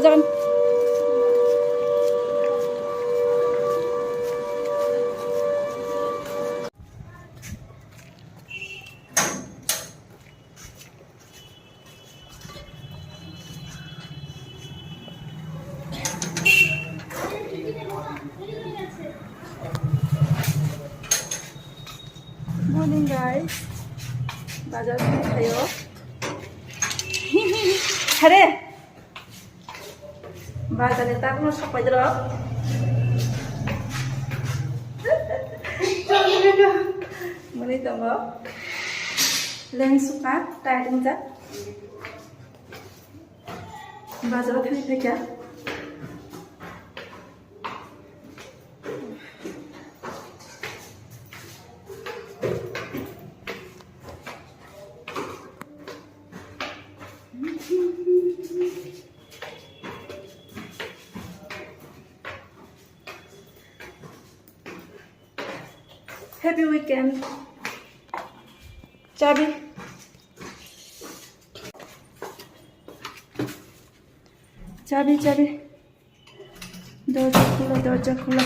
जागोन Morning guys, बाजार से खायो अरे बाजार ने ताक नो सपाय दर मने दङ लेंसुका टाइटिं जा बाजाराव थांनि फैया Happy weekend. Chabi. Chabi, chabi. Dorja khula, dorja khula.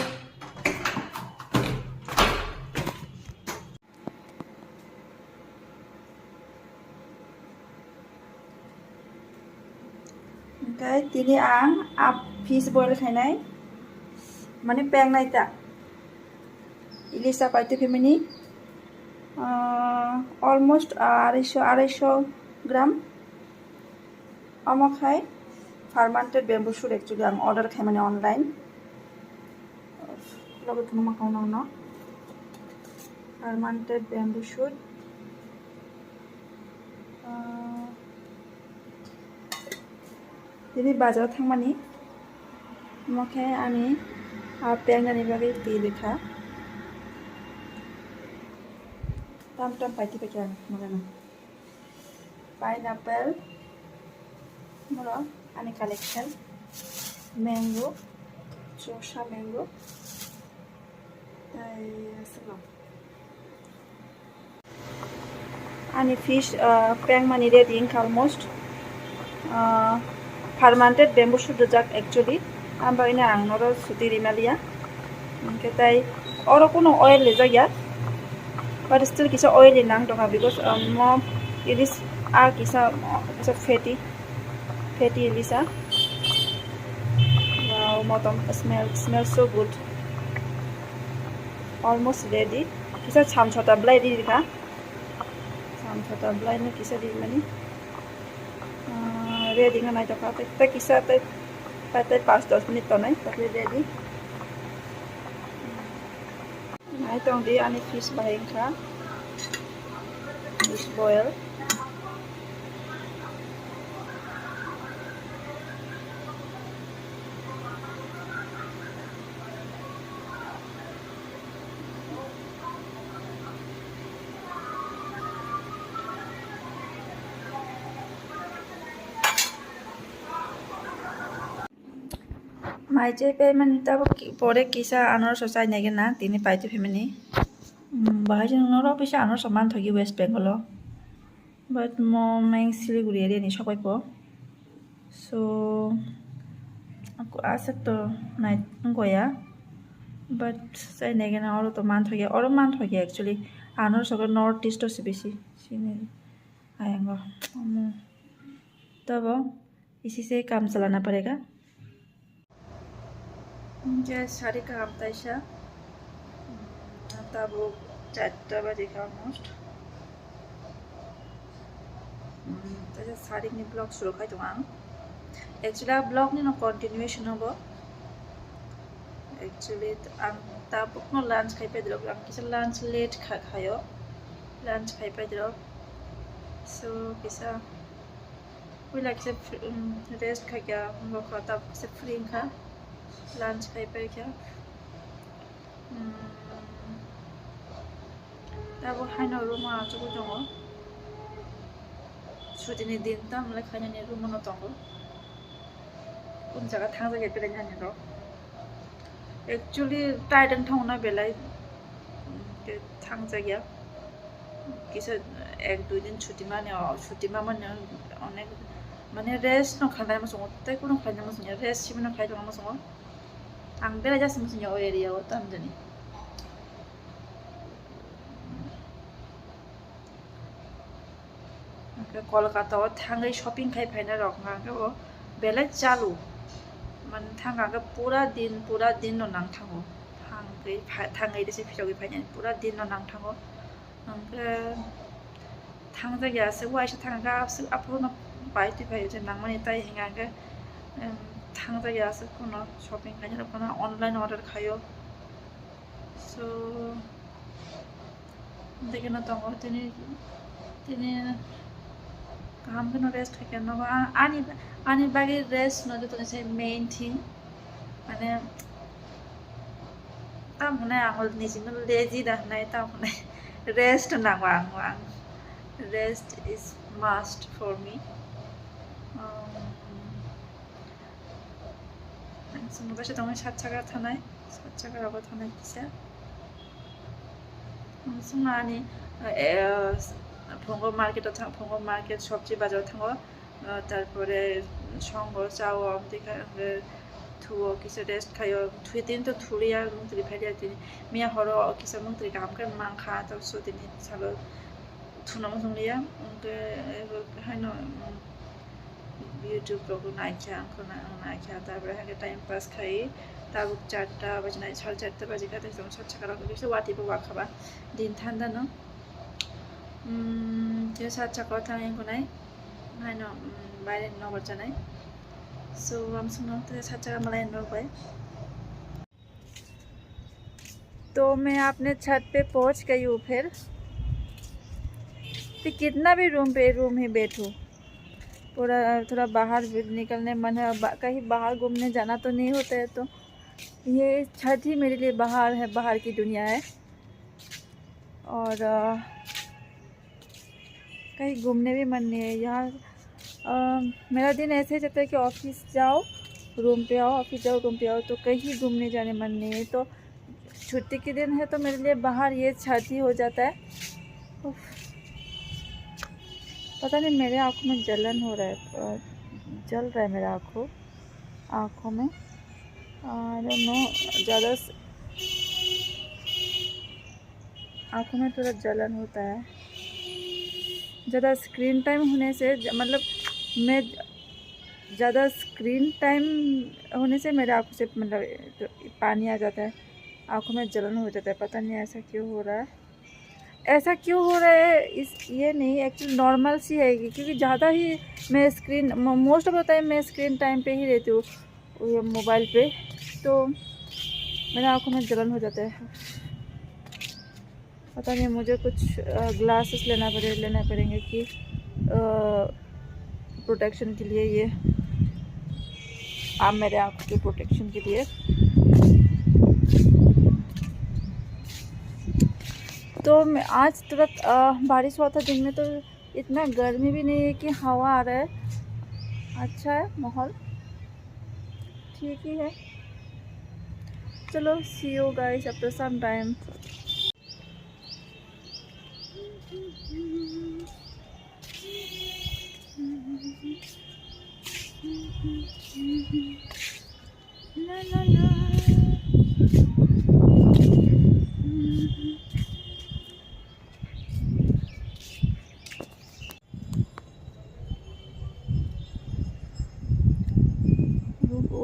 Okay, tini ang fish boil khainai. Mane peng nai ta. Ilisha পাইতে ফেমিনি অলমোস্ট 250 গ্রাম আমাখাই ফার্মান্টেড ব্যাম্বু শুট एक्चुअली आं अर्डर खाय माने ऑनलाइन लोगो तुम माखाव न फार्मान्टेड ब्याम्बु शुट दिनै बाजाराव थांमानि मखाय आंनि पेंगानि बागै बिलेखा tam paiti pekan magana pineapple moro ani collection mango chosha mango aslo ani fish pang mani ready almost fermented bamboo shoot jak actually amba ina angnoro suti rimalia ke tai oro kono oil le jagya but still kisa oily nang donga because mom it is kisa fatty Elisa. Wow, motom smells so good. Almost ready. Kisa cham chota blai di ka. Cham chota blai na kisa di mani. Ready nga nai to ka. Ta kisa ta 5-10 minute to nai ta ready. Nai tong di ani fish bahing ka. Fish boil. माइजे payment तब परे किसा honour ससाय नेगे ना तिनी पाइते फेमिनी बाहाय जोंनो पैसा honour समान थगि वेस्ट बेंगल बाट मो में सिलिगुरि एरिया नि सबायको सो आसे तो नाइट गया बाट साय नेगे ना और तो मान थगि एक्चुअली आनर सगर नॉर्थ ईस्ट से बेसी सिने आएंगे तब इसी से काम चलाना पड़ेगा Just hari ka ham taisha tabo 4 baje ka almost taja sari ni blog shuru khai tong ang actually blog ni no continuation hobo actually ang tabo no lunch khai pe drop ang kisa lunch late khayo lunch khai pe drop so kisa we like se rest khai kya mo khata se free kha lunch खाई पाए क्या तब खाना room आज को दंगो छुट्टी नि दिन तम ले खाना नि रूम न दंगो उन जगह थांग जागे बेले जाने रो एक्चुअली टाइटन थांगना बेलाय के थांग जागे किसे 1-2 दिन छुट्टी माने अनेक माने रेस्ट न खानाय मसंग तै कुनो खानाय मसंग रेस्ट सिमनो खाय दङ मसंग आं बेला जासिम मसंग ओ एरिया ओ तामजनी कलकाता ओ थांगै शॉपिंग खाय फाइना रक मांगे ओ बेले चालू मन थांगा के पूरा दिन न नां थांगो थांगै देसे फिरगै फाइना पूरा दिन न नां थांगो अंके थांग जायगायासो वाइस थांगा सो आपनो बायति फाइ जे नांमानि ताइ हिंगाके थांग जायगायासो कुनो शॉपिंग खायना रकना ऑनलाइन ऑर्डर खायो सो देखे न तंगो तिनी काम के न रेस्ट खाय न आनी बागी रेस्ट न तो से मेन थिंग माने ता मने आंगल निसिम लेजी दा नाय ता मने रेस्ट नांगवा आं rest is must for me समुदाय दङ सातसागा थानाय सातसागारावबो थानाय किसा सुनानि भंग मार्केटआव थां भंग मार्केट सब्जी बाजाराव थाङो तारपरे संग चाव दिखा थुओ किसे रेस्ट खायो थुइदिन तो थुरिया मुंतरि फाइलिया दिन मिया हरो किसा मुंतरि काम कर मांखा तो सुदिन सालो थुना मसंलिया उनके हाइनो YouTube को नाइखा आंखो नाइखा तारपरे हागे टाइम पास खाई ताबुक 4टा बजना 4:30 बजे का तक सात छकारा को किसे वाटिबो वाखाबा दिन थान्दा न त्यो सात छका थाने को नाइ हाइनो बाइरे न बचनाइ सो हम सुनो तो सात छका मलाई न पाए तो मैं अपने छत पे पहुंच गई हूँ फिर तो कितना भी रूम ही बैठूं पूरा थोड़ा बाहर निकलने मन है कहीं बाहर घूमने जाना तो नहीं होता है तो ये छत ही मेरे लिए बाहर की दुनिया है और कहीं घूमने भी मन नहीं है यहाँ मेरा दिन ऐसे ही जाता है कि ऑफिस जाओ रूम पे आओ ऑफिस जाओ रूम पे आओ तो कहीं घूमने जाने मन नहीं है तो छुट्टी के दिन है तो मेरे लिए बाहर ये छत ही हो जाता है पता नहीं मेरे आँखों में जलन हो रहा है जल रहा है मेरे आँखों में आई डोंट नो ज़्यादा आँखों में थोड़ा जलन होता है ज़्यादा स्क्रीन टाइम होने से मतलब मैं ज़्यादा स्क्रीन टाइम होने से मेरे आँखों से मतलब पानी आ जाता है आँखों में जलन हो जाता है पता नहीं ऐसा क्यों हो रहा है ये नहीं एक्चुअली नॉर्मल सी है क्योंकि ज़्यादा ही मैं screen most of the time मैं स्क्रीन टाइम पे ही रहती हूँ मोबाइल पे तो मेरे आँखों में जलन हो जाता है पता नहीं मुझे कुछ ग्लासेस लेना पड़ेंगे कि प्रोटेक्शन के लिए ये मेरे आँखों के प्रोटेक्शन के लिए तो मैं आज तुरंत बारिश हुआ था दिन में तो इतना गर्मी भी नहीं है कि हवा आ रहा है अच्छा है माहौल ठीक ही है चलो see you guys after some time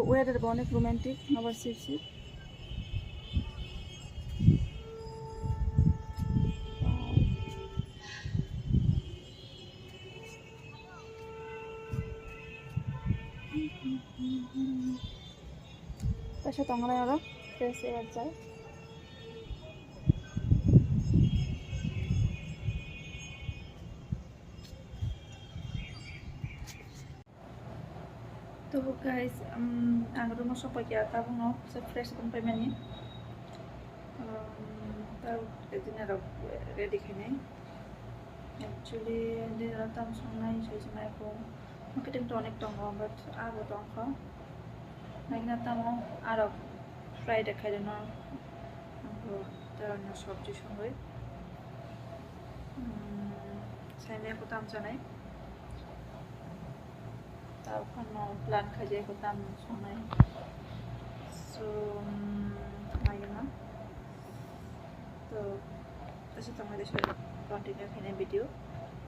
weather bonnet romantic number 6 Tasha tangala yara कैसे आ जाए तो guys ang rumah so pagi ata no sa fresh pun pemeni tahu edina ready kene actually edina tam sonai sejmai ko marketing to onek tongo but aro tongo naina tamo aro fry dekhai deno amro tarano sabji songoy saime ko tam janai plan kerja aku tamu sungai. So, ayam तो तशी तुम्हाला continue video